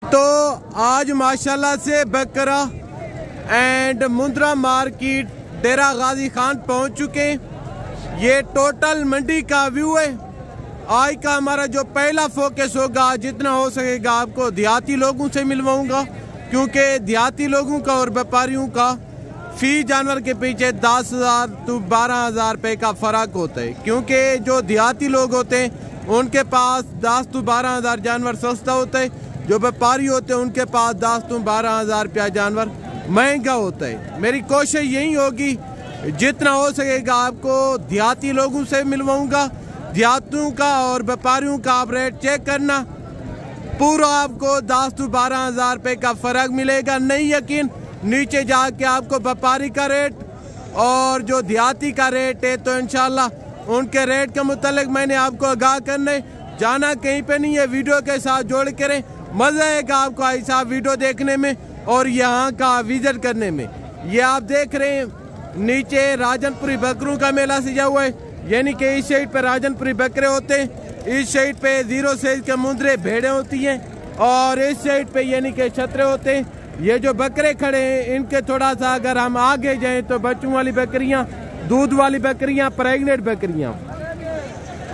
तो आज माशाल्लाह से बकरा एंड मुंद्रा मार्केट डेरा गाजी खान पहुंच चुके। ये टोटल मंडी का व्यू है। आज का हमारा जो पहला फोकस होगा, जितना हो सकेगा आपको देहाती लोगों से मिलवाऊंगा, क्योंकि देहाती लोगों का और व्यापारियों का फी जानवर के पीछे 10,000 to 12,000 रुपये का फ़र्क होता है। क्योंकि जो देहाती लोग होते हैं उनके पास 10 to 12,000 जानवर सस्ता होता है, जो व्यापारी होते हैं उनके पास 10 to 12,000 रुपया जानवर महंगा होता है। मेरी कोशिश यही होगी जितना हो सकेगा आपको देहाती लोगों से मिलवाऊंगा। देहातियों का और व्यापारियों का आप रेट चेक करना, पूरा आपको 10 to 12,000 रुपये का फ़र्क मिलेगा। नहीं यकीन, नीचे जाके आपको व्यापारी का रेट और जो देहाती का रेट है तो इंशाल्लाह उनके रेट के मुतालिक मैंने आपको आगाह करने जाना कहीं पे नहीं है। वीडियो के साथ जोड़ करें, मज़ा आएगा आपको ऐसा वीडियो देखने में और यहाँ का विजिट करने में। ये आप देख रहे हैं नीचे राजनपुरी बकरों का मेला सजा हुआ है, यानी कि इस साइड पे राजनपुरी बकरे होते हैं, इस साइड पे 0 साइज के मुंद्रे भेड़े होती हैं और इस साइड पे यानी कि छतरे होते हैं। ये जो बकरे खड़े हैं इनके थोड़ा सा अगर हम आगे जाएं तो बच्चों वाली बकरियां, दूध वाली बकरियां, प्रेग्नेंट बकरियां।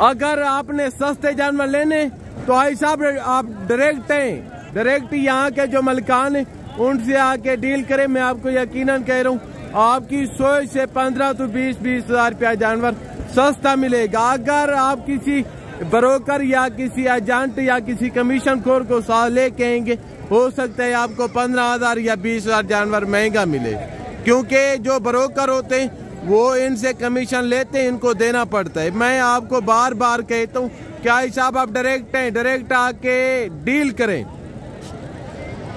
अगर आपने सस्ते जानवर लेने तो भाई साहब आप डायरेक्ट यहाँ के जो मलकान हैं उनसे आके डील करें। मैं आपको यकीनन कह रहा हूँ आपकी सोच से 15 to 20,000 रुपया जानवर सस्ता मिलेगा। अगर आप किसी ब्रोकर या किसी एजेंट या किसी कमीशन खोर को साथ लेके आएंगे, हो सकता है आपको 15,000 या 20,000 जानवर महंगा मिले, क्योंकि जो ब्रोकर होते हैं वो इनसे कमीशन लेते हैं, इनको देना पड़ता है। मैं आपको बार बार कहता हूँ क्या हिसाब आप डायरेक्ट आके डील करें,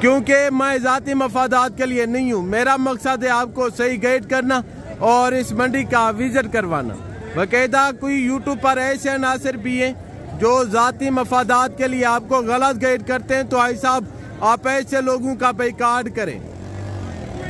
क्योंकि मैं जाती मफादात के लिए नहीं हूँ। मेरा मकसद है आपको सही गाइड करना और इस मंडी का विजिट करवाना। बाकायदा कोई यूट्यूब पर ऐसे अनासर भी हैं जो जाती मफादात के लिए आपको गलत गाइड करते हैं, तो भाई साहब आप ऐसे लोगों का बाइकाट करें।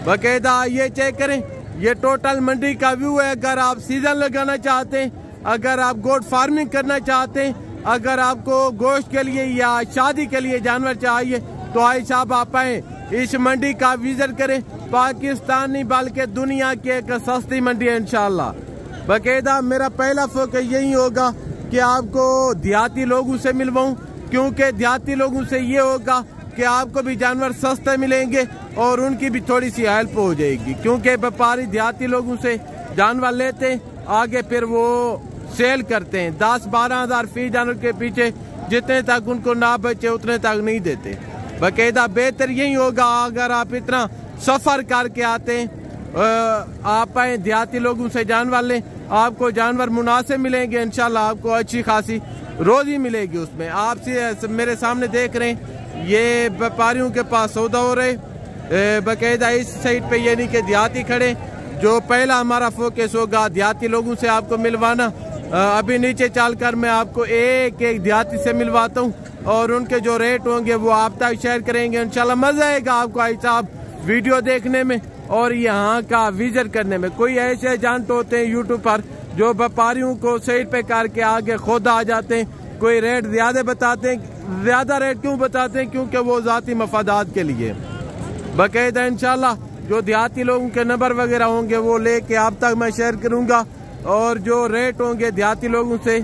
बाकायदा ये चेक करें, ये टोटल मंडी का व्यू है। अगर आप सीजन लगाना चाहते हैं, अगर आप गोट फार्मिंग करना चाहते हैं, अगर आपको गोश्त के लिए या शादी के लिए जानवर चाहिए तो भाई साहब आप आए इस मंडी का विजिट करें। पाकिस्तान नहीं बल्कि दुनिया की एक सस्ती मंडी है इंशाल्लाह। बाकायदा मेरा पहला फोकस यही होगा कि आपको देहाती लोगों से मिलवाऊं, क्योंकि देहाती लोगों से ये होगा कि आपको भी जानवर सस्ते मिलेंगे और उनकी भी थोड़ी सी हेल्प हो जाएगी, क्योंकि व्यापारी देहाती लोगों से जानवर लेते हैं, आगे फिर वो सेल करते हैं 10-12,000 फी जानवर के पीछे, जितने तक उनको ना बचे उतने तक नहीं देते। बाकायदा बेहतर यही होगा अगर आप इतना सफर करके आते हैं, आप आए देहाती लोगों से जानवर लें, आपको जानवर मुनासिब मिलेंगे, इंशाल्लाह आपको अच्छी खासी रोजी मिलेगी उसमें। आप मेरे सामने देख रहे हैं ये व्यापारियों के पास सौदा हो रहे। बाकायदा इस साइड पे यानी कि देहाती खड़े, जो पहला हमारा फोकस होगा देहाती लोगों से आपको मिलवाना। अभी नीचे चलकर मैं आपको एक देहाती से मिलवाता हूँ और उनके जो रेट होंगे वो आप तक शेयर करेंगे। इंशाल्लाह मजा आएगा आपको भाई साहब वीडियो देखने में और यहाँ का विजिट करने में। कोई ऐसे एजेंट होते हैं यूट्यूब पर जो व्यापारियों को साइड पे करके आगे खुद आ जाते हैं, कोई रेट ज्यादा बताते हैं। ज्यादा रेट क्यों बताते हैं? क्योंकि वो जाती मफादात के लिए। बाकायदा इंशाल्लाह जो देहाती लोगों के नंबर वगैरह होंगे वो लेके आप तक मैं शेयर करूंगा और जो रेट होंगे देहाती लोगों से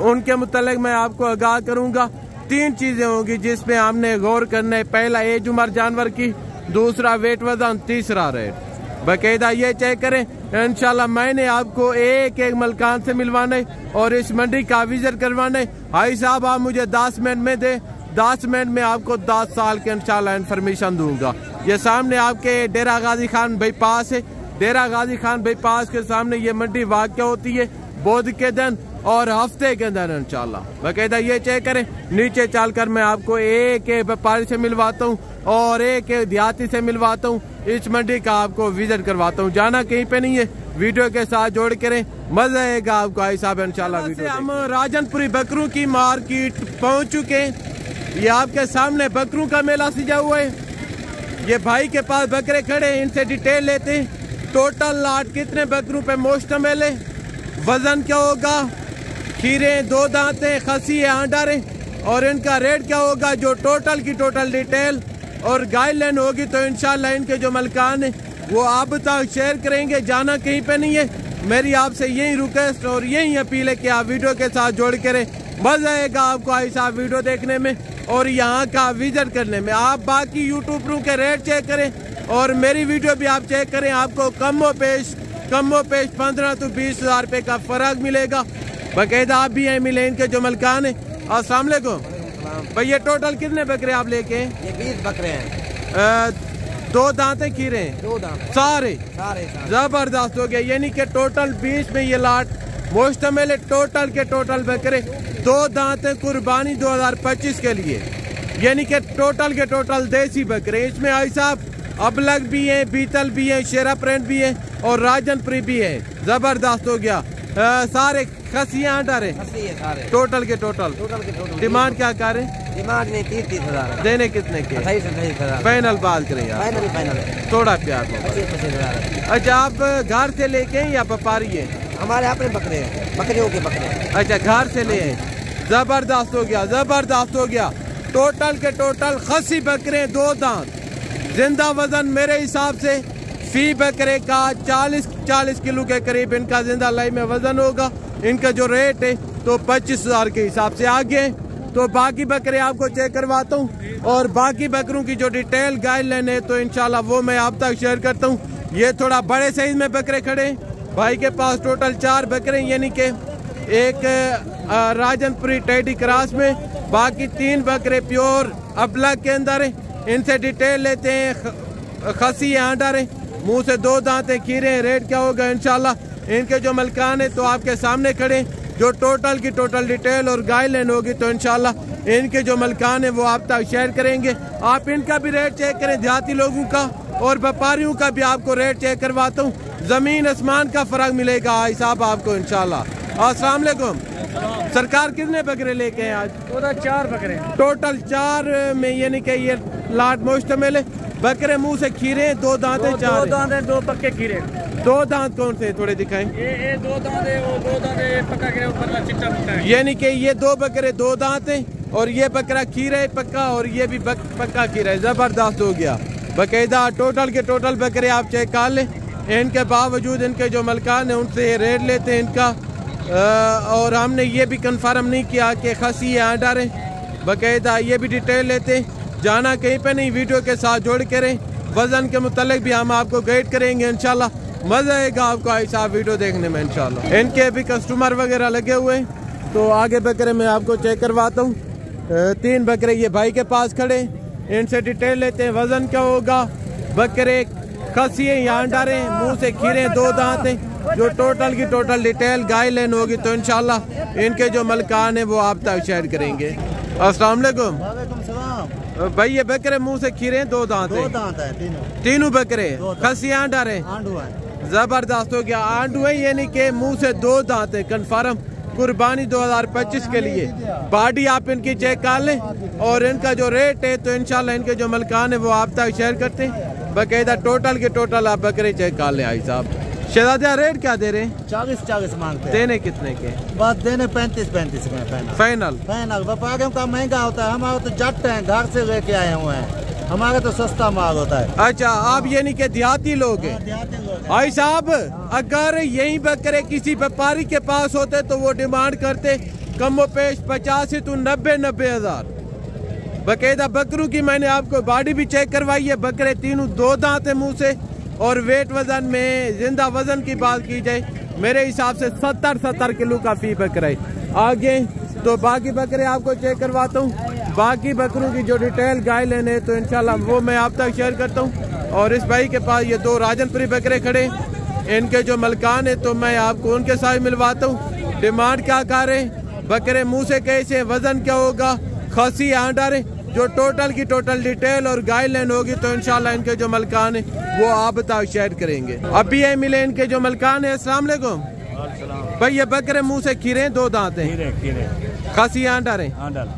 उनके मुतालिक मैं आपको आगाह करूंगा। 3 चीजें होंगी जिसमें हमने गौर करना है। पहला एज उम्र जानवर की, दूसरा वेट वजन, तीसरा रेट। बाकायदा ये चेक करें। इंशाल्लाह मैंने आपको एक मलकान से मिलवाना है और इस मंडी का विजिट करवाना है। भाई साहब आप मुझे 10 मिनट में दे, 10 मिनट में आपको 10 साल के इंशाल्लाह इन्फॉर्मेशन दूंगा। ये सामने आपके डेरा गाजी खान बाईपास है। डेरा गाजी खान बाईपास के सामने ये मंडी वाक़या होती है बुध के दिन और हफ्ते के अंदर इंशाल्लाह। बाकायदा ये चेक करें। नीचे चलकर मैं आपको एक व्यापारी से मिलवाता हूँ और एक देहाती से मिलवाता हूँ। इस मंडी का आपको विजिट करवाता हूँ। जाना कहीं पे नहीं है, वीडियो के साथ जोड़ करें, मजा आएगा आपको भाई साहब इंशाल्लाह। हम राजनपुरी बकरों की मार्केट पहुँच चुके हैं। ये आपके सामने बकरों का मेला सजा हुआ है। ये भाई के पास बकरे खड़े हैं, इनसे डिटेल लेते हैं। टोटल लाट कितने बकरों पे मुश्तमिल है, वजन क्या होगा, खीरे 2 दांत है, खसी है, आंडर है, और इनका रेट क्या होगा, जो टोटल की टोटल डिटेल और गाइडलाइन होगी तो इंशाल्लाह इनके जो मलकान है वो आप तक शेयर करेंगे। जाना कहीं पे नहीं है, मेरी आपसे यही रिक्वेस्ट और यही अपील है कि आप वीडियो के साथ जोड़ करें। मजा आएगा आपको ऐसा वीडियो देखने में और यहाँ का विजिट करने में। आप बाकी यूट्यूबरों के रेट चेक करें और मेरी वीडियो भी आप चेक करें, आपको कमो पेश 15 तो 20 हज़ार रुपये का फ़र्क मिलेगा। बाकायदा आप भी हैं मिले इनके जो मलकान है। अस्सलाम वालेकुम भाई, ये टोटल कितने बकरे आप लेके हैं? ये 20 बकरे हैं। 2 दांते खीरे हैं? 2 दांत सारे सारे जबरदस्त हो गया। यानी कि टोटल 20 में ये लाट मुश्तमिल टोटल के टोटल बकरे 2 दांते कुर्बानी 2025 के लिए, यानी कि टोटल के टोटल देसी बकरे। इसमें आई साहब अबलग भी हैं, बीतल भी हैं, शेरा प्रिंट भी है और राजनपुरी भी है। जबरदस्त हो गया। सारे खसियां डरे टोटल के टोटल। डिमांड क्या कर रहे हैं? डिमांड नहीं 30 हज़ार। देने कितने के? 28 हज़ार। फाइनल बात करें यार, फाइनल थोड़ा प्यार। 25 हज़ार। अच्छा, आप घर से लेके हैं या व्यापारी है? हमारे अपने बकरे हैं, बकरियों के बकरे। अच्छा, घर से ले हैं। जबरदस्त हो गया, जबरदस्त हो गया। टोटल के टोटल खसी बकरे 2 दांत, जिंदा वजन मेरे हिसाब से फी बकरे का 40 किलो के करीब इनका जिंदा लाइव में वजन होगा। इनका जो रेट है तो 25 हज़ार के हिसाब से आगे। तो बाकी बकरे आपको चेक करवाता हूँ और बाकी बकरों की जो डिटेल गाइडलाइन है तो इंशाल्लाह वो मैं आप तक शेयर करता हूँ। ये थोड़ा बड़े साइज में बकरे खड़े हैं भाई के पास। टोटल 4 बकरे, यानी कि एक राजनपुरी टेडी क्रॉस में, बाकी 3 बकरे प्योर अबलग के अंदर है। इनसे डिटेल लेते हैं। खसी यहाँ डरे, मुंह से 2 दांतें खीरे। रेट क्या होगा इंशाल्लाह इनके जो मलकान है तो आपके सामने खड़े। जो टोटल की टोटल डिटेल और गाइडलाइन होगी तो इंशाल्लाह इनके जो मलकान है वो आप तक शेयर करेंगे। आप इनका भी रेट चेक करें, देहाती लोगों का और व्यापारियों का भी आपको रेट चेक करवाता हूँ। जमीन आसमान का फर्क मिलेगा हिसाब आपको इंशाल्लाह। अस्सलाम वालेकुम सरकार, कितने बकरे लेके हैं आज? 4 बकरे टोटल 4 में, यानी कि ये लाट मुश्तमिल है। बकरे मुंह से खीरे 2 दांते 4 दांत है, 2 पक्के खीरे। 2 दांत कौन से थोड़े दिखाएं? ये 2 दांत है, वो 2 दांत है, पक्का खीरा ऊपर चिट्टा पक्का है। यानी कि ये 2 बकरे 2 दांत हैं और ये बकरा खीरा है पक्का और ये भी पक्का खीरा है। जबरदस्त हो गया। बाकायदा टोटल के टोटल बकरे आप चेक कर लें। इनके बावजूद इनके जो मलकान है उनसे रेट लेते हैं इनका। और हमने ये भी कंफर्म नहीं किया कि खसी यहाँ डरे। बाकायदा ये भी डिटेल लेते हैं। जाना कहीं पे नहीं, वीडियो के साथ जोड़ के रहें। वजन के मुतालिक भी हम आपको गाइड करेंगे इंशाल्लाह। मजा आएगा आपको ऐसा वीडियो देखने में इंशाल्लाह। इनके भी कस्टमर वगैरह लगे हुए हैं तो आगे बकरे मैं आपको चेक करवाता हूँ। 3 बकरे ये भाई के पास खड़े, इनसे डिटेल लेते हैं। वजन क्या होगा? बकरे खसी यहाँ डरे, मुँह से खीरे 2 दांत हैं। जो टोटल की टोटल डिटेल गाइडलाइन होगी तो इंशाल्लाह इनके जो मलकान है वो आप तक शेयर करेंगे। अस्सलाम वालेकुम भाई, ये बकरे मुंह से खीरे 2 दांत है? 2 दांत है तीनों बकरे खसी आंडा रहे। जबरदस्त हो गया। आंडू है, यानी कि मुंह से 2 दांत है कन्फर्म। कुर्बानी 2025 के लिए। बॉडी आप इनकी चेक कर लें और इनका जो रेट है तो इंशाल्लाह इनके जो मलकान है वो आप तक शेयर करते हैं। बाकायदा टोटल के टोटल आप बकरे चेक कर लें। आई साहब शहजादा रेट क्या दे रहे हैं? 40 मांगते हैं। देने कितने के? बस देने 35 में फाइनल। व्यापारियों का महंगा होता है, हमारे तो जट हैं, घर से लेके आए हुए हैं, हमारे तो सस्ता माल होता है। अच्छा, आप यानी कि देहाती लोग हैं? भाई साहब, अगर यही बकरे किसी व्यापारी के पास होते तो वो डिमांड करते कमो पेश 50 तो 90 हज़ार। बाकायदा बकरों की मैंने आपको बॉडी भी चेक करवाई है। बकरे तीनों 2 दांत है मुंह से और वेट वजन में, जिंदा वजन की बात की जाए मेरे हिसाब से 70 किलो का फी बकरा है। आगे तो बाकी बकरे आपको चेक करवाता हूँ। बाकी बकरों की जो डिटेल गाइडलाइन है तो इंशाल्लाह वो मैं आप तक शेयर करता हूँ। और इस भाई के पास ये 2 राजनपुरी बकरे खड़े, इनके जो मलकान है तो मैं आपको उनके साथ मिलवाता हूँ। डिमांड क्या कर रहे हैं? बकरे मुँह से कैसे, वजन क्या होगा, खसी यहाँ डारे। जो टोटल की टोटल डिटेल और गाइडलाइन होगी तो इंशाल्लाह इनके जो मलकान है वो आप तक शेयर करेंगे। अभी ये मिले इनके जो मलकान है। अस्सलाम वालेकुम भाई, ये बकरे मुंह से खीरे 2 दांत हैं, खासी आंडा रहे।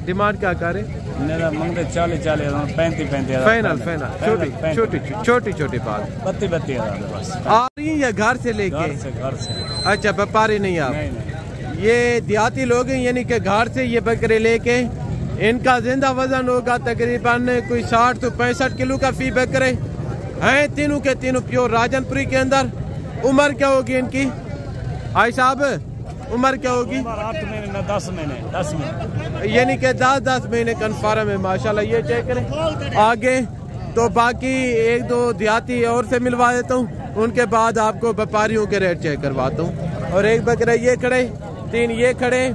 डिमांड क्या करे? 40 फाइनल। छोटी बात 32 बस। आ रही है या घर से लेके? घर से। अच्छा, व्यापारी नहीं आप? ये देहाती लोग हैं, यानी कि घर से ये बकरे लेके इनका जिंदा वजन होगा तकरीबन कोई 60 से 65 किलो का फी बकरे हैं। तीनों के तीनों प्योर राजनपुरी के अंदर। उम्र क्या होगी इनकी आई साहब? उम्र क्या होगी? 8 महीने ना 10 महीने 10 महीने यानी कि 10 महीने कन्फर्म है माशाल्लाह। ये चेक करें आगे। तो बाकी एक दो देहाती और से मिलवा देता हूँ, उनके बाद आपको व्यापारियों के रेट चेक करवाता हूँ। और एक बकरा ये खड़े, 3 ये खड़े,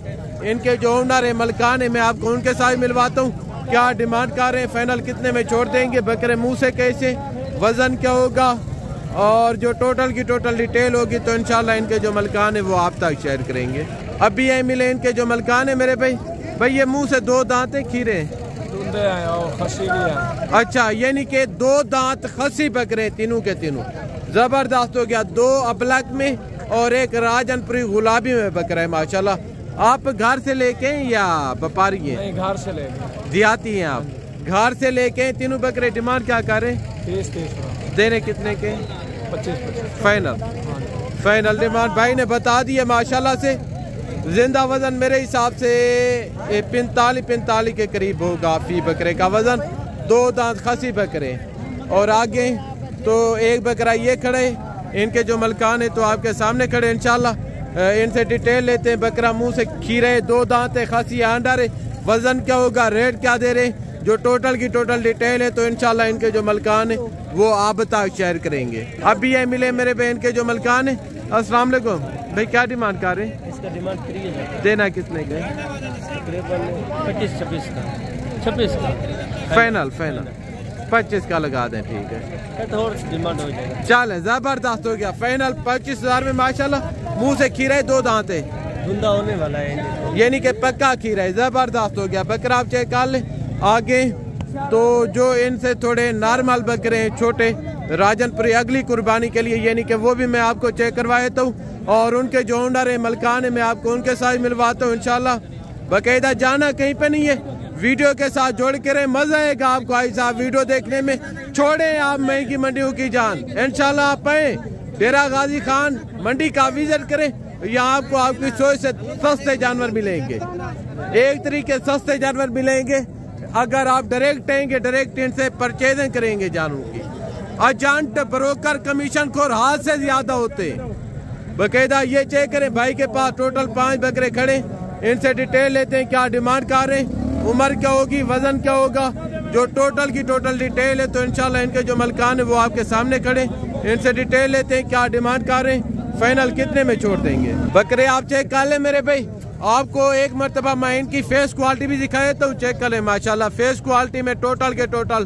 इनके जो ओनर है मलकान है, मैं आपको उनके साथ मिलवाता हूँ। क्या डिमांड कर रहे हैं, फाइनल कितने में छोड़ देंगे, बकरे मुँह से कैसे, वजन क्या होगा, और जो टोटल की टोटल डिटेल होगी तो इंशाल्लाह इनके जो मलकान है वो आप तक शेयर करेंगे। अभी ये मिले इनके जो मलकान है मेरे भाई ये मुंह से 2 दांत है, खीरे हैं और खसी भी है। अच्छा, यानी कि 2 दांत खसी बकरे तीनों के तीनों जबरदस्त हो गया। 2 अबलक में और एक राजनपुरी गुलाबी में बकरा है माशाल्लाह। आप घर से लेके या व्यापारी हैं? घर से लेके देहाती हैं आप? घर से लेके तीनों बकरे। डिमांड क्या करें? 30 देने कितने के? 25 फाइनल डिमांड भाई ने बता दी है माशाल्लाह से। जिंदा वजन मेरे हिसाब से 45 के करीब होगा फी बकरे का वजन। 2 दांत खसी बकरे। और आगे तो एक बकरा ये खड़े, इनके जो मलकान है तो आपके सामने खड़े इंशाल्लाह। इनसे डिटेल लेते हैं। बकरा मुंह से खीरे, 2 दांत है, खसी आंडर है, वजन क्या होगा, रेट क्या दे रहे, जो टोटल की टोटल डिटेल है तो इंशाल्लाह इनके जो मलकान है वो आप तक शेयर करेंगे। अभी ये मिले मेरे बहन के जो मलकान है। अस्सलाम वालेकुम भाई, क्या डिमांड कर रहे हैं? इसका डिमांड 3 है। देना कितने के? तकरीबन 25-26 का 26 का फाइनल 25 का लगा दें, ठीक है। थोड़ा डिमांड हो जाएगा। चले, जबरदस्त हो गया। फाइनल 25,000 में माशाल्लाह। मुंह से खीरा, 2 दांत है, धुंधा होने वाला है, यानी कि पक्का खीरा है। जबरदस्त हो गया। बकरा आप चेक कर ले आगे। तो जो इनसे थोड़े नॉर्मल बकरे हैं छोटे राजनपुरी अगली कुर्बानी के लिए, यानी कि वो भी मैं आपको चेक करवा देता हूँ। और उनके जो ओनर है मलकान है मैं आपको उनके साथ मिलवाता हूँ इंशाल्लाह। बाकायदा जाना कहीं पे नहीं है, वीडियो के साथ जोड़ के रहे, मजा आएगा आपको आई साहब वीडियो देखने में। छोड़े आप महंगी मंडियों की जान, इंशाल्लाह आप आए डेरा गाजी खान मंडी का विजिट करें। यहाँ आपको आपकी सोच से सस्ते जानवर मिलेंगे, एक तरीके सस्ते जानवर मिलेंगे। अगर आप डायरेक्ट आएंगे, डायरेक्ट इनसे परचेजिंग करेंगे जानवरों की। एजेंट, ब्रोकर, कमीशन खोर हाथ से ज्यादा होते हैं। बाकायदा ये चेक करें, भाई के पास टोटल 5 बकरे खड़े, इनसे डिटेल लेते हैं क्या डिमांड कर रहे हैं, उम्र क्या होगी, वजन क्या होगा, जो टोटल की टोटल डिटेल है तो इंशाल्लाह इनके जो मलकान है वो आपके सामने खड़े। इनसे डिटेल लेते हैं क्या डिमांड कर रहे हैं, फाइनल कितने में छोड़ देंगे। बकरे आप चेक कर ले मेरे भाई। आपको एक मरतबा मैं इनकी फेस क्वालिटी भी दिखाए तो चेक कर ले माशाल्लाह। फेस क्वालिटी में टोटल के टोटल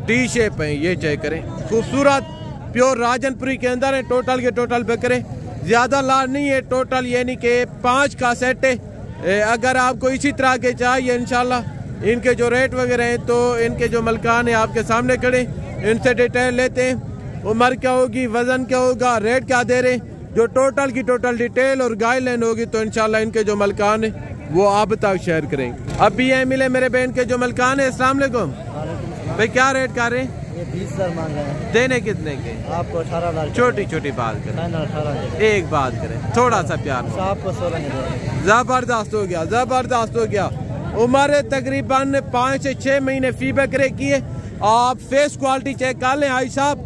डी शेप है, ये चेक करें। खूबसूरत प्योर राजनपुरी के अंदर है टोटल के टोटल बकरे। ज्यादा लार्ज नहीं है टोटल, यानी कि 5 का सेट है। अगर आपको इसी तरह के चाहिए इंशाल्लाह इनके जो रेट वगैरह हैं तो इनके जो मलकान है आपके सामने खड़े, इनसे डिटेल लेते हैं। उम्र क्या होगी, वजन क्या होगा, रेट क्या दे रहे, जो टोटल की टोटल डिटेल और गाइडलाइन होगी तो इंशाल्लाह इनके जो मलकान है वो आप तक शेयर करेंगे। अभी ये मिले मेरे बहन के जो मलकान है। अस्सलाम वालेकुम भाई, क्या रेट कर रहे हैं? 20,000 मांग रहे हैं। देने कितने के? आपको 18,000। छोटी छोटी बात करें, 18,000। एक बात करें, थोड़ा सा प्यार। आपको 16,000। जबरदस्त हो गया, जबरदस्त हो गया। उम्र तकरीबन 5 से 6 महीने फी बकरे की है। आप फेस क्वालिटी चेक कर लें आई साहब।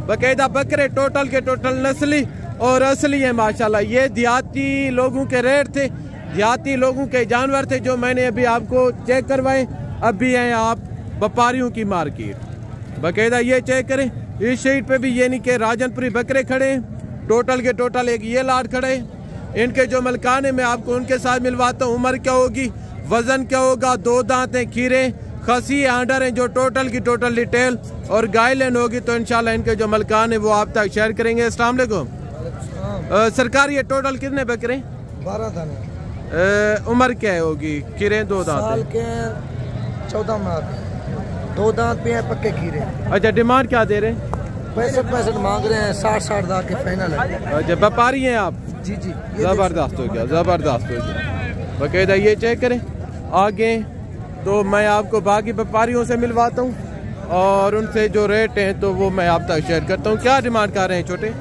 बाकायदा बकरे टोटल के टोटल नस्ली और असली है माशाल्लाह। ये देहाती लोगों के रेट थे, देहाती लोगों के जानवर थे जो मैंने अभी आपको चेक करवाए। अभी हैं आप व्यापारियों की मार्केट। बाकायदा ये चेक करें, इस शीट पे भी ये नहीं कि राजनपुरी बकरे खड़े हैं, टोटल के टोटल एक ये लाट खड़े हैं। इनके जो मलकान है मैं आपको उनके साथ मिलवाता हूँ। उम्र क्या होगी, वजन क्या होगा, 2 दांत हैं, खीरे, खसी, आंडर हैं, जो टोटल की टोटल डिटेल और गाइडलाइन होगी तो इंशाल्लाह इनके जो मलकान है वो आप तक शेयर करेंगे। अस्सलाम वालेकुम सरकार, ये टोटल कितने बकरे? 12 दाने। उम्र क्या होगी? खीरे 2 दांत साल के 14 माह, 2 दांत भी हैं, पक्के खीरे। अच्छा, डिमांड क्या दे रहे हैं? 65 मांग रहे हैं, 60 दांत के फाइनल है। अच्छा, व्यापारी हैं आप? जी जी। जबरदस्त हो गया, जबरदस्त हो गया। बाकायदा ये चेक करें आगे। तो मैं आपको बाकी व्यापारियों से मिलवाता हूँ और उनसे जो रेट हैं तो वो मैं आप तक शेयर करता हूँ। क्या डिमांड कर रहे हैं छोटे?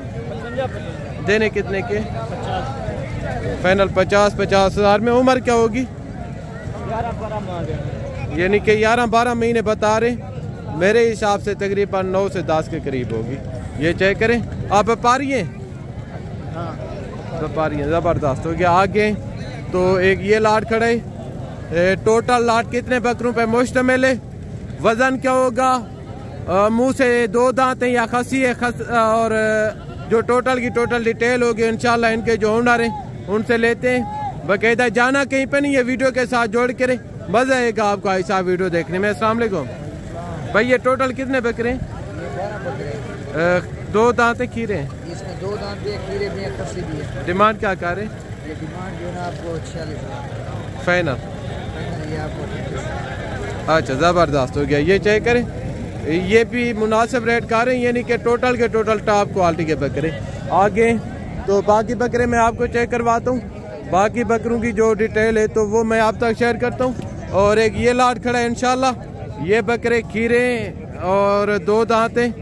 देने कितने के? फाइनल 50,000 में। उम्र क्या होगी? यानी कि 11-12 महीने बता रहे, मेरे हिसाब से तकरीबन 9 से 10 के करीब होगी। ये चेक करें। आप व्यापारी हैं? व्यापारी हैं, ज़बरदस्त हो गया। आगे तो एक ये लाट खड़ा है। टोटल लाट कितने बकरों पे मुश्तमिल है? वज़न क्या होगा? मुंह से 2 दांत हैं या खसी है? और जो टोटल की टोटल डिटेल होगी इंशाल्लाह इनके जो ओनर हैं उनसे लेते हैं। बाकायदा जाना कहीं पे नहीं है, वीडियो के साथ जोड़ के मज़ा आएगा आपको ऐसा वीडियो देखने में। अस्सलाम वालेकुम भाई, ये टोटल कितने बकरे हैं? 2 दांत है, खीरे हैं? इसमें 2 दांत भी है, खीरे भी है, खस्सी भी है। डिमांड क्या कर रहे हैं? ये डिमांड जो है ना आपको 46,000 फाइनल। ये आपको अच्छा, ज़बरदस्त हो गया। ये चेक करें, ये भी मुनासिब रेट कर रहे हैं, यानी कि टोटल के टोटल टॉप क्वालिटी के बकरे। आगे तो बाकी बकरे मैं आपको चेक करवाता हूँ। बाकी बकरों की जो डिटेल है तो वो मैं आप तक शेयर करता हूँ। और एक ये लाट खड़ा है इंशाल्लाह। ये बकरे खीरे और 2 दांत हैं,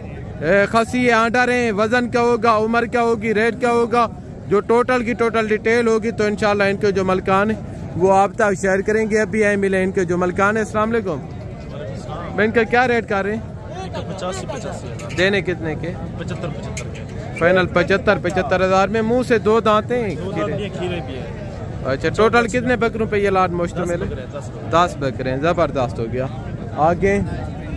खसी आंडर हैं। वज़न क्या होगा, उम्र क्या होगी, रेट क्या होगा, जो टोटल की टोटल डिटेल होगी तो इंशाल्लाह इनके जो मलकान है वो आप तक शेयर करेंगे। अभी आए मिले इनके जो मलकान है। अस्सलाम वालेकुम। मैं इनका क्या रेट कर रहे हैं? 85 देने कितने के? 75 फाइनल 75 हज़ार में। मुंह से 2 दांत हैं, खीरे भी है। अच्छा, टोटल कितने बकरों पे ये लाट मुश्तमिल है? 10 बकरे हैं। ज़बरदस्त हो गया। आगे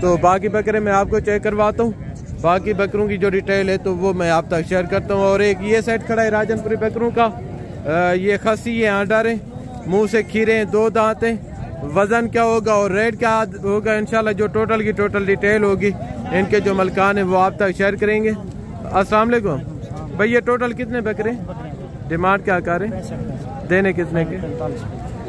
तो बाकी बकरे मैं आपको चेक करवाता हूँ। बाकी बकरों की जो डिटेल है तो वो मैं आप तक शेयर करता हूँ। और एक ये सेट खड़ा है राजनपुरी बकरों का। ये खसी है, आंडर है, मुंह से खीरे हैं, 2 दांत हैं। वज़न क्या होगा और रेट क्या होगा इंशाल्लाह जो टोटल की टोटल डिटेल होगी इनके जो मलकान है वो आप तक शेयर करेंगे। अस्सलाम वालेकुम भाई, ये टोटल कितने बकरे? डिमांड क्या कर रहे हैं? देने कितने के?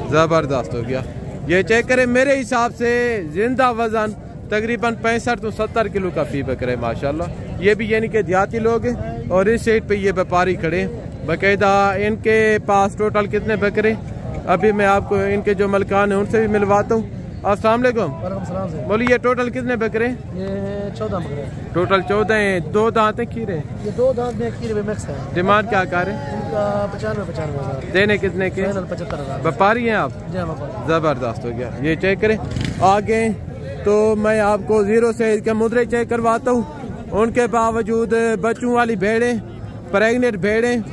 ज़बरदस्त हो गया। ये चेक करें, मेरे हिसाब से जिंदा वज़न तकरीबन 65 तो 70 किलो का फी बकरे माशाल्लाह। ये भी यानी कि देहाती लोग हैं और इस साइड पे ये व्यापारी खड़े हैं बाकायदा। इनके पास टोटल कितने बकरे? अभी मैं आपको इनके जो मलकान है उनसे भी मिलवाता हूँ। अस्सलाम वालेकुम। बोलिए, ये टोटल कितने बकरे? ये 14 बकरे। टोटल 14 हैं। 2 दांत हैं, खीरे? ये 2 दांत में खीरे में मिक्स है। डिमांड क्या कर रहे हैं? इनका 95 हज़ार। देने कितने के? 75 हज़ार। व्यापारी हैं आप? जबरदस्त हो गया। ये चेक करें। आगे तो मैं आपको 0 से इसके मुद्रे चेक करवाता हूँ। उनके बावजूद बच्चों वाली भेड़ें, प्रेगनेंट भेड़ें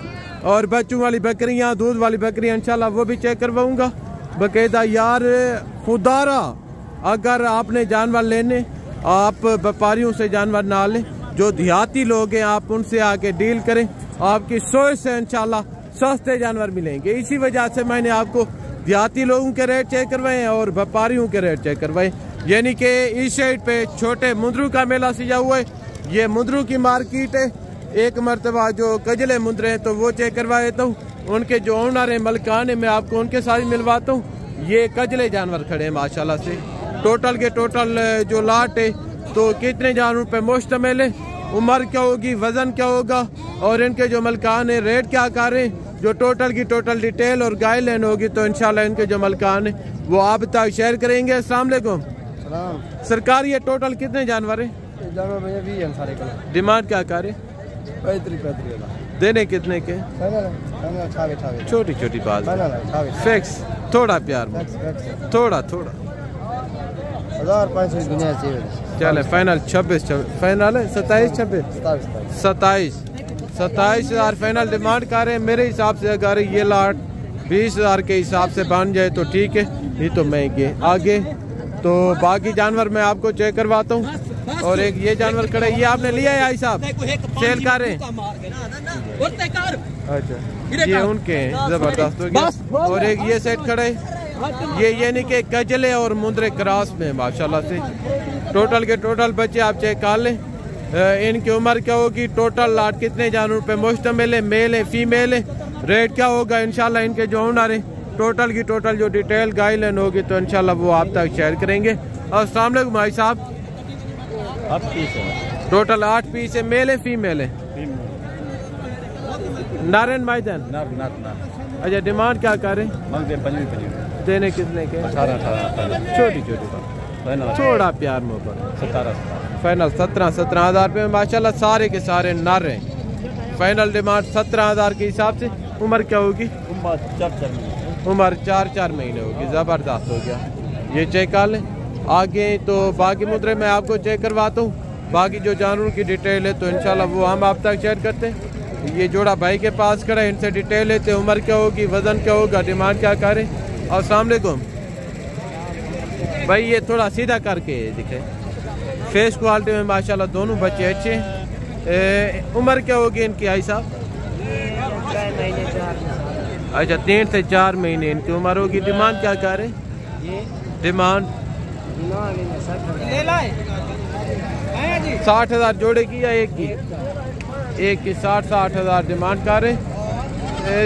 और बच्चों वाली बकरियां, दूध वाली बकरियां इंशाल्लाह वो भी चेक करवाऊंगा बाकायदा। यार खुदारा, अगर आपने जानवर लेने, आप व्यापारियों से जानवर ना लें, जो देहाती लोग हैं आप उनसे आके डील करें। आपकी सोच से इंशाल्लाह सस्ते जानवर मिलेंगे। इसी वजह से मैंने आपको देहाती लोगों के रेट चेक करवाए और व्यापारियों के रेट चेक करवाए। यानी कि इस साइड पे छोटे मुंद्रू का मेला सजा हुआ है, ये मुंद्रू की मार्केट है। एक मरतबा जो कजले मुंद्रे हैं तो वो चेक करवा देता हूँ। उनके जो ओनर है, मलकान है, मैं आपको उनके साथ मिलवाता हूँ। ये कजले जानवर खड़े हैं माशाल्लाह से। टोटल के टोटल जो लाट है तो कितने जानवरों पे मुश्तमिल है, उम्र क्या होगी, वजन क्या होगा और इनके जो मलकान है रेट क्या कर रहे हैं, जो टोटल की टोटल डिटेल और गाइडलाइन होगी तो इंशाल्लाह इनके जो मलकान है वो आप तक शेयर करेंगे। अस्सलाम वालेकुम। सरकार, ये टोटल कितने जानवर है? जानवर भैया 20 हैं सारे का। डिमांड क्या कर रहे? 35 देने कितने के? छोटी छोटी बात, फिक्स, थोड़ा प्यार में, थोड़ा 1500 दुनिया चाहिए। चले फाइनल 26 फाइनल है 27 हज़ार फाइनल डिमांड कर रहे हैं। मेरे हिसाब से अगर ये लाट 20,000 के हिसाब से बन जाए तो ठीक है, नहीं तो महंगे। आगे तो बाकी जानवर मैं आपको चेक करवाता हूँ। और एक ये जानवर खड़ा है, ये आपने लिया है आई साहब, सेल कर रहे हैं? अच्छा, ये उनके हैं, जबरदस्त हो गया। और एक ये सेट खड़ा है, ये यानी कि कजले और मुंद्रे क्रॉस में माशाल्लाह से। टोटल के टोटल बच्चे आप चेक कर लें। इनकी उम्र क्या होगी, टोटल लाट कितने जानवरों पे मुश्तमिल है, मेल है फीमेल है, रेट क्या होगा इंशाल्लाह इनके जो ओनर है टोटल की टोटल जो डिटेल गाइडलाइन होगी तो इंशाल्लाह वो आप तक शेयर करेंगे। अस्सलाम वालेकुम भाई साहब। 8 पीस है टोटल 8 पीस है, मेल है फीमेल है? नारायण मैदान। अच्छा, डिमांड क्या कर रहे हैं? देने कितने के? 18 छोटी छोटी थोड़ा प्यार मोहब्बत। 17 फाइनल 17 हज़ार रुपये में माशाल्लाह सारे के सारे नर हैं। फाइनल डिमांड 17 हज़ार के हिसाब से। उम्र क्या होगी? उम्र 4 महीने। उम्र 4 महीने होगी। ज़बरदस्त हो गया। ये चेक कर लें, आगे तो बाकी मुद्रे मैं आपको चेक करवाता हूँ। बाकी जो जानवरों की डिटेल है तो इंशाल्लाह वो हम आप तक शेयर करते हैं। ये जोड़ा भाई के पास खड़ा है, इनसे डिटेल लेते हैं। उम्र क्या होगी, वज़न क्या होगा, डिमांड क्या करें। और अस्सलाम वालेकुम भाई, ये थोड़ा सीधा करके दिखे। फेस क्वालिटी में माशाल्लाह दोनों बच्चे अच्छे हैं। उम्र क्या होगी इनकी आई साहब? अच्छा 3 से 4 महीने इनकी उम्र होगी। डिमांड क्या करें? डिमांड 60,000 जोड़े की या एक की? एक की 60,000 डिमांड कर रहे।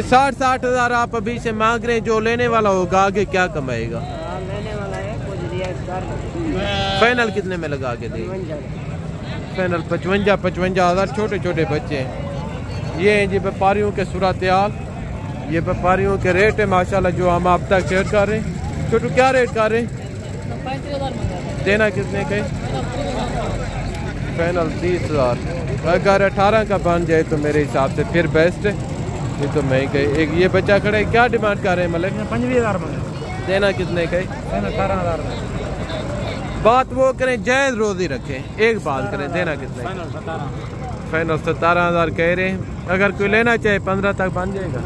60,000 आप अभी से मांग रहे हैं। जो लेने वाला होगा आगे क्या कमाएगा? लेने वाला है कुछ फाइनल कितने में लगा के देंगे? फाइनल 55,000। छोटे छोटे बच्चे हैं। ये हैं जी व्यापारियों के सूरत हाल, ये व्यापारियों के रेट है माशाल्लाह जो हम आप तक शेयर कर रहे हैं। छोटू क्या रेट कर रहे हैं? 35,000 देना कितने के? फाइनल 30,000। अगर 18 का बन जाए तो मेरे हिसाब से फिर बेस्ट है। ये तो महंगे। एक ये बच्चा खड़ा है, क्या डिमांड कर रहे हैं? मलिक 25,000 देना कितने के? 18,000 बात वो करें, जायज रोजी रखें। एक बात करें, देना कितने? फाइनल 17,000 कह रहे हैं। अगर कोई लेना चाहे 15 तक बन जाएगा।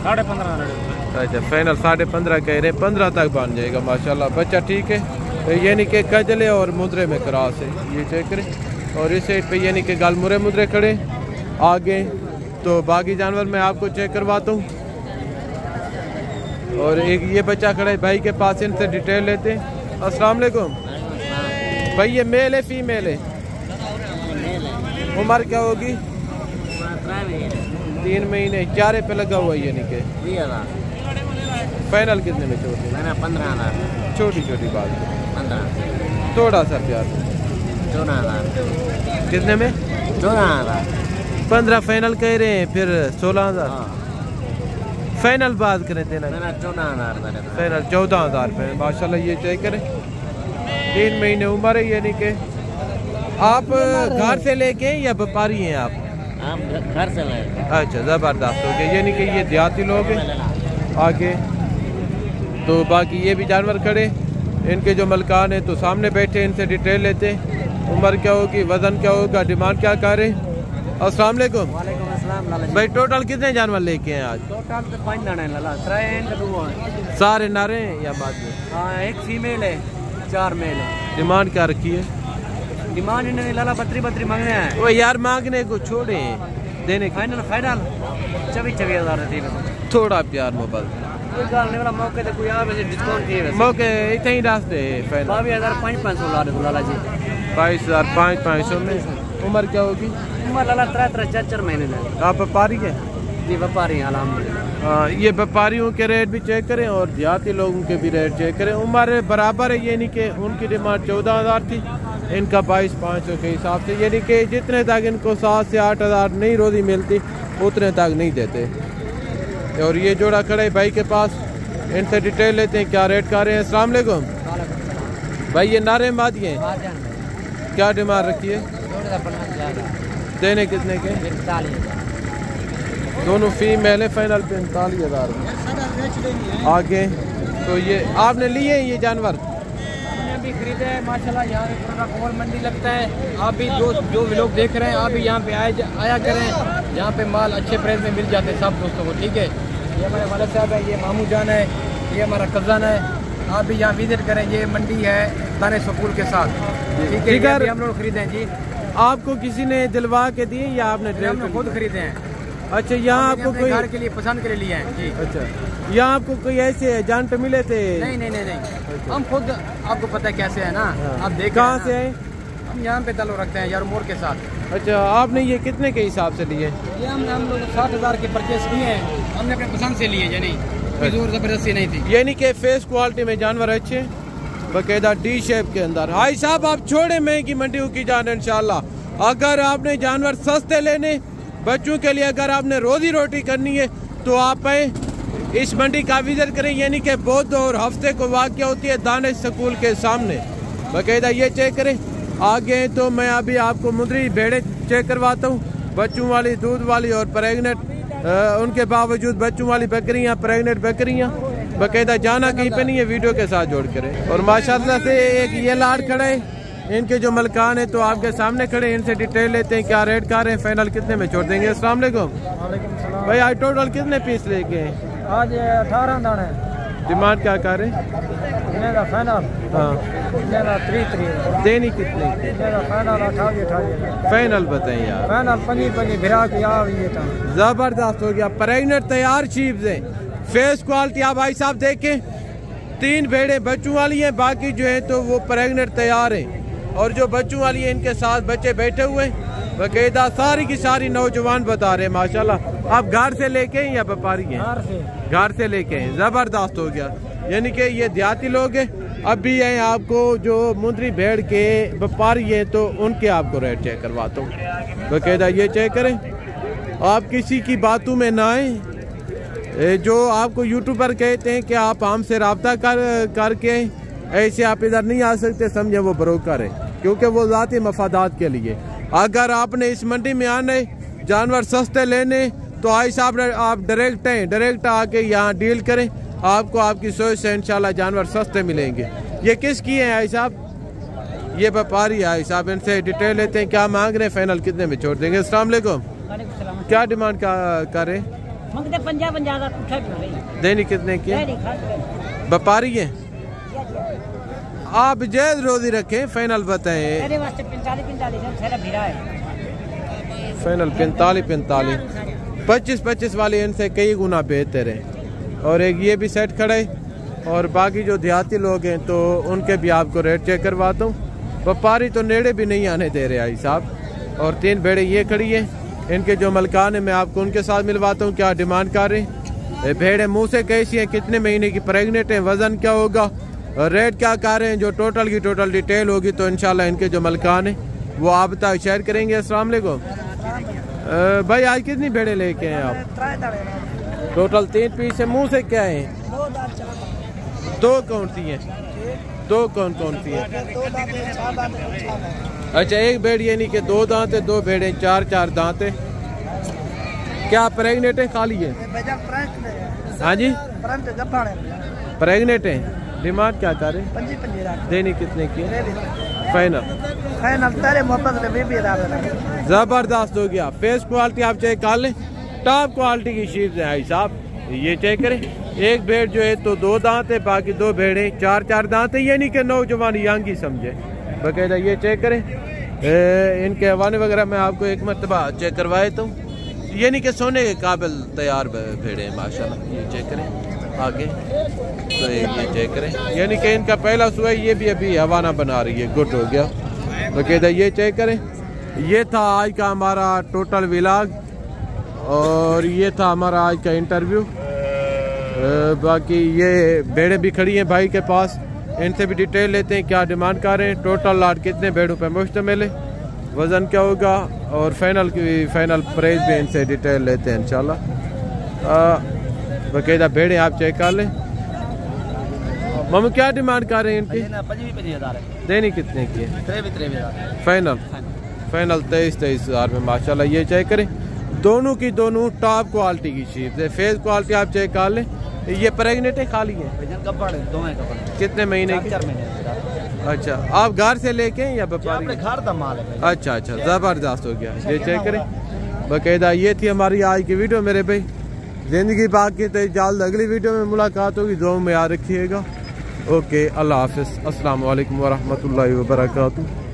15,500। अच्छा फाइनल 15.5 कह रहे हैं, 15 तक बन जाएगा माशाल्लाह। बच्चा ठीक है। तो यानी कि कजले और मुद्रे में क्रॉस है, ये चेक करें। और इस साइड पे यानी कि गालमुरे मुद्रे खड़े आगे। तो बाकी जानवर मैं आपको चेक करवाता हूँ। और एक ये बच्चा खड़ा है भाई के पास, इनसे डिटेल लेते हैं। अस्सलाम वालेकुम भाई, ये मेल है फीमेल है? उम्र क्या होगी? 3 महीने। चारे पे लगा हुआ है यानी कि। फाइनल कितने में छोटी? 15,000। छोटी छोटी बात है। 15। थोड़ा सा प्यार। 14,000। कितने में? 14,000। 15 फाइनल कह रहे हैं, फिर 16,000 फाइनल बात करें। देना 14,000। फाइनल 14,000 रुपये माशाल्लाह। ये चेक करें, 3 महीने उम्र है यानी कि। आप घर से लेके या व्यापारी हैं आप? घर से लाए। अच्छा ज़बरदस्त हो गया, यानी कि ये देहाती लोग हैं आगे। तो बाकी ये भी जानवर खड़े, इनके जो मलकान हैं तो सामने बैठे, इनसे डिटेल लेते हैं। उम्र क्या होगी, वज़न क्या होगा, डिमांड क्या करें। अस्सलाम वालेकुम भाई, टोटल कितने जानवर लेके हैं आज? टोटल 5 दाने लाला, 3 सारे नारे हैं या बाद में? हाँ, एक फीमेल है, 4 मेल है। डिमांड क्या रखी है? डिमांड इन्होंने लाला 32 मांगने हैं। वो यार मांगने को छोड़े, देने की फाइनल 24,000 थोड़ा प्यार मोहब्बत। कोई गाल नहीं वाला मौके पे कोई आ वैसे डिस्काउंट किए मौके इतने ही रास्ते फाइनल 22,500 लाला जी। 22,500 में। उम्र क्या होगी? उम्र लाला 3-4 महीने में। आप व्यापारी हैं? जी व्यापारी हैं अल्हम्दुलिल्लाह। ये व्यापारियों के रेट भी चेक करें और देहाती लोगों के भी रेट चेक करें। उम्र बराबर है, यानी कि उनकी डिमांड 14,000 थी, इनका 22,500 के हिसाब से। यानी कि जितने तक इनको 7 से 8,000 नहीं रोजी मिलती उतने तक नहीं देते। और ये जोड़ा खड़ा है भाई के पास, इनसे डिटेल लेते हैं क्या रेट कर रहे हैं। अस्सलाम वालेकुम भाई, ये नारे मादी हैं, क्या डिमांड रखी है? देने कितने के? दोनों फीमेल है। फाइनल 45,000 आगे। तो ये आपने लिए ये जानवर? हमने अभी खरीदे हैं माशाल्लाह। यहाँ पे कोल मंडी लगता है। आप भी जो लोग देख रहे हैं, आप भी यहाँ पे आया करें। यहाँ पे माल अच्छे प्राइस में मिल जाते हैं सब दोस्तों को, ठीक है। ये हमारे वालिद साहब है, ये मामू जान है, ये हमारा कज़न है। आप भी यहाँ विजिट करें, ये मंडी है दाने स्कूल के साथ, ठीक है। हम लोग खरीदे हैं जी। आपको किसी ने दिलवा के दिए या आपने खुद खरीदे हैं? अच्छा, यहाँ आपको कोई घर के लिए पसंद के लिए लिए हैं जी। अच्छा, यहाँ आपको कोई ऐसे एजेंट मिले थे? नहीं। हम खुद, आपको पता है कैसे है ना। आप देख कहाँ से आए? हम यहाँ पे ताल्लुक रखते हैं यार मोर के साथ। अच्छा, आपने ये कितने के हिसाब से लिए? ये हम लोग 60,000 के परचेस किए हैं, हमने अपने पसंद से लिए, यानी कोई जोर जबरदस्ती नहीं थी। यानी कि फेस क्वालिटी में जानवर अच्छे, बाकायदा डी शेप के अंदर। भाई साहब आप छोड़े महंगी मंडियों की जान इंशाल्लाह। अगर आपने जानवर सस्ते लेने, बच्चों के लिए अगर आपने रोजी रोटी करनी है तो आप इस मंडी का विजिट करें। यानी कि बुध और हफ्ते को वाक़या होती है दानिश स्कूल के सामने, बाकायदा ये चेक करें। आगे तो मैं अभी आपको मुद्री भेड़े चेक करवाता हूँ, बच्चों वाली, दूध वाली और प्रेगनेंट। उनके बावजूद बच्चों वाली बकरियाँ, प्रेगनेंट बकरियाँ बाकायदा जाना कहीं पे नहीं है, वीडियो के साथ जोड़ करें। और माशाल्लाह से एक ये लाट खड़े, इनके जो मलकान है तो आपके सामने खड़े, इनसे डिटेल लेते हैं क्या रेट कर रहे हैं, फाइनल कितने में छोड़ देंगे। अस्सलाम वालेकुम भाई, आज टोटल कितने पीस लेके हैं? आज 18 दाने। डिमांड क्या कर रहे हैं? फाइनल हाँ, 3 देनी कितने? फाइनल 28 फाइनल बताएं यार। फाइनल 25 भिरा के यार ये था जबरदस्त हो गया। प्रेग्नेंट तैयार शीप्स है, फेस क्वालिटी आप भाई साहब देखें, 3 भेड़े बच्चों वाली हैं, बाकी जो है तो वो प्रेग्नेंट तैयार हैं। और जो बच्चों वाली है इनके साथ बच्चे बैठे हुए हैं, बाकायदा सारी की सारी नौजवान बता रहे हैं माशाल्लाह। आप घर से लेके हैं या व्यापारी हैं? घर से लेके हैं, जबरदस्त हो गया। यानी कि ये देहाती लोग हैं। अब भी हैं आपको जो मुंदरी भेड़ के व्यापारी हैं तो उनके आपको रेट चेक करवाता हूँ, बाकायदा ये चेक करें। आप किसी की बातों में ना आए, जो आपको यूट्यूबर कहते हैं कि आप हमसे रब्ता करके ऐसे आप इधर नहीं आ सकते, समझे वो ब्रोकर है, क्योंकि वो ज़ाती मफादात के लिए। अगर आपने इस मंडी में आने जानवर सस्ते लेने तो आई साहब आप डायरेक्ट आके यहाँ डील करें, आपको आपकी सोच से इंशाल्लाह जानवर सस्ते मिलेंगे। ये किसकी है आई साहब? ये व्यापारी है आई साहब, इनसे डिटेल लेते हैं क्या मांग रहे हैं, फाइनल कितने में छोड़ देंगे। अस्सलाम वालेकुम, क्या डिमांड कर रहे हैं? देनी कितने की? व्यापारी है, आप जायज रोजी रखें, फाइनल बताएं। फाइनल 45 25 वाले इनसे कई गुना बेहतर है। और एक ये भी सेट खड़ा है। और बाकी जो देहाती लोग हैं तो उनके भी आपको रेट चेक करवाता हूँ। व्यापारी तो नेड़े भी नहीं आने दे रहे आई साहब। और 3 भेड़े ये खड़ी है, इनके जो मलकान है मैं आपको उनके साथ मिलवाता हूँ क्या डिमांड कर रहे हैं। भेड़े मुँह से कैसी हैं, कितने महीने की प्रेगनेंट है, वजन क्या होगा, रेट क्या कर रहे हैं, जो टोटल की टोटल डिटेल होगी तो इंशाल्लाह इनके जो मलकान है वो आप बता शेयर करेंगे। अस्सलाम वालेकुम भाई, आज कितनी भेड़े लेके हैं आप? टोटल 3 पीस है। मुंह से क्या है? 2 कौन सी हैं? 2 कौन सी हैं? अच्छा, एक भेड़ यानी कि 2 दांत है, 2 भेड़े 4 दांत है। क्या प्रेगनेंट है खाली है? हाँ जी प्रेगनेंट है। डिमांड क्या कर रहे? देनी कितने की? फाइनल जबरदस्त हो गया। फेस क्वालिटी आप चेक कर लें, टॉप क्वालिटी की शीप्स है भाई साहब, ये चेक करें। एक भेड़ जो है तो 2 दांत है, बाकी 2 भेड़े 4 दांत है, यानी कि नौजवान यंग ही समझे, बाकायदा ये चेक करें। इनके हवाने वगैरह मैं आपको एक मरतबा चेक करवाए तो यानी कि सोने के काबिल तैयार भेड़े हैं माशाल्लाह। ये चेक करें आगे तो ये चेक करें, यानी कि इनका पहला सुबह ये भी अभी हवाना बना रही है, गुड हो गया, बाकायदा ये चेक करें। ये था आज का हमारा टोटल व्लॉग और ये था हमारा आज का इंटरव्यू। बाकी ये भेड़े भी खड़ी हैं भाई के पास, इनसे भी डिटेल लेते हैं क्या डिमांड कर रहे हैं, टोटल लाट कितने भेड़ों पे मुश्तमिल है, वज़न क्या होगा और फाइनल प्राइस भी इनसे डिटेल लेते हैं इंशाल्लाह। बाकायदा भेड़े आप चेक कर लें। मामू क्या डिमांड कर रहे हैं इनकी? 25,000 देनी कितने की है? फाइनल 23 हज़ार में माशाल्लाह। ये चेक करें, दोनों की दोनों टॉप क्वालिटी की शीप है। फेस क्वालिटी आप चेक कर लें। ये प्रेगनेंट है खाली है? कितने महीने की? 4 महीने। अच्छा, आप घर से लेके या व्यापारी? घर का माल है। अच्छा, जबरदस्त हो गया। ये चेक करें बाकायदा। ये थी हमारी आज की वीडियो मेरे भाई। जिंदगी बाकी तो जल्द अगली वीडियो में मुलाकात होगी, दुआ में याद रखिएगा। ओके, अल्लाह हाफिज़, अस्सलाम वालेकुम वरहमतुल्लाहि वबरकातुहू।